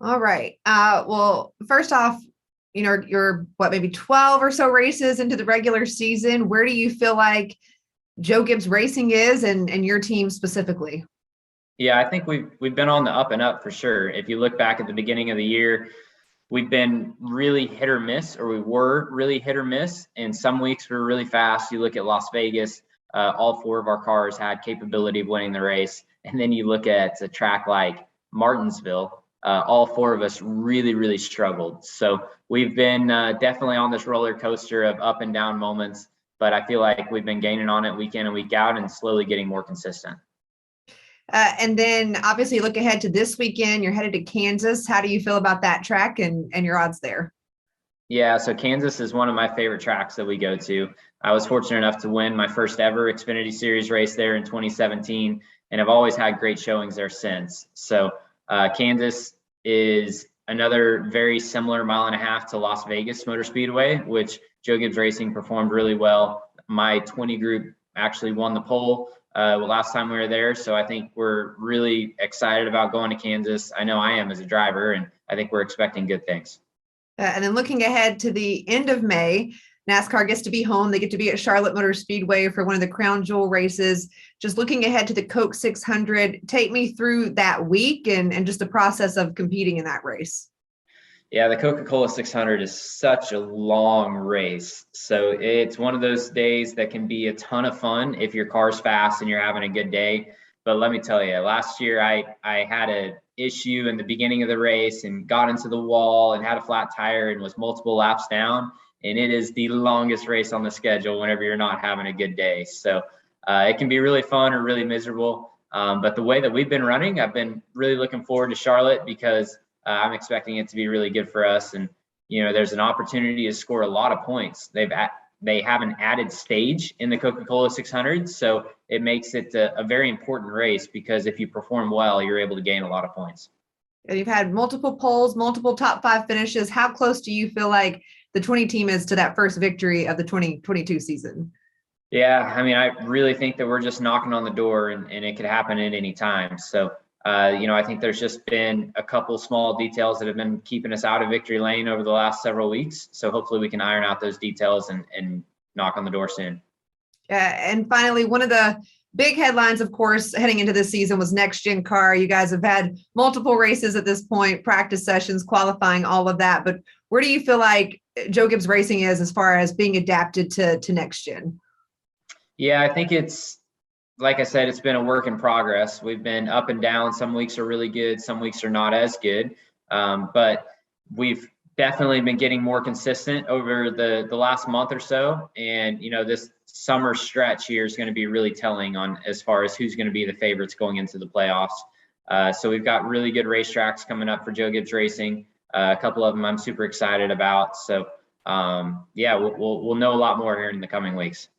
All right. Well, first off, you're what, maybe 12 or so races into the regular season. Where do you feel like Joe Gibbs Racing is and your team specifically? Yeah, I think we've been on the up and up for sure. If you look back at the beginning of the year, we've been really hit or miss, or we were really hit or miss. And some weeks we were really fast. You look at Las Vegas, all four of our cars had capability of winning the race. And then you look at a track like Martinsville, all four of us really, really struggled. So we've been definitely on this roller coaster of up and down moments, but I feel like we've been gaining on it week in and week out and slowly getting more consistent. And then obviously look ahead to this weekend. You're headed to Kansas. How do you feel about that track and your odds there? Yeah, so Kansas is one of my favorite tracks that we go to. I was fortunate enough to win my first ever Xfinity Series race there in 2017, and I've always had great showings there since. So Kansas is another very similar mile and a half to Las Vegas Motor Speedway, which Joe Gibbs Racing performed really well. My 20 group actually won the pole last time we were there. So I think we're really excited about going to Kansas. I know I am as a driver, and I think we're expecting good things. And then looking ahead to the end of May, NASCAR gets to be home. They get to be at Charlotte Motor Speedway for one of the crown jewel races. Just looking ahead to the Coke 600, take me through that week and just the process of competing in that race. Yeah, the Coca-Cola 600 is such a long race. So it's one of those days that can be a ton of fun if your car's fast and you're having a good day. But let me tell you, last year I had an issue in the beginning of the race and got into the wall and had a flat tire and was multiple laps down. And it is the longest race on the schedule whenever you're not having a good day. So it can be really fun or really miserable. But the way that we've been running, I've been really looking forward to Charlotte because I'm expecting it to be really good for us. And, there's an opportunity to score a lot of points. They have an added stage in the Coca-Cola 600. So it makes it a very important race because if you perform well, you're able to gain a lot of points. And you've had multiple polls, multiple top five finishes. How close do you feel like the 20 team is to that first victory of the 2022 season? Yeah, I mean, I really think that we're just knocking on the door and it could happen at any time. So, I think there's just been a couple small details that have been keeping us out of victory lane over the last several weeks. So hopefully we can iron out those details and knock on the door soon. And finally, one of the big headlines, of course, heading into this season was next gen car. You guys have had multiple races at this point, practice sessions, qualifying, all of that. But where do you feel like Joe Gibbs Racing is as far as being adapted to next gen? Yeah, I think it's, like I said, it's been a work in progress. We've been up and down. Some weeks are really good. Some weeks are not as good. But we've definitely been getting more consistent over the last month or so. And, this summer stretch here is going to be really telling on as far as who's going to be the favorites going into the playoffs. So we've got really good racetracks coming up for Joe Gibbs Racing. A couple of them I'm super excited about. So, yeah, we'll know a lot more here in the coming weeks.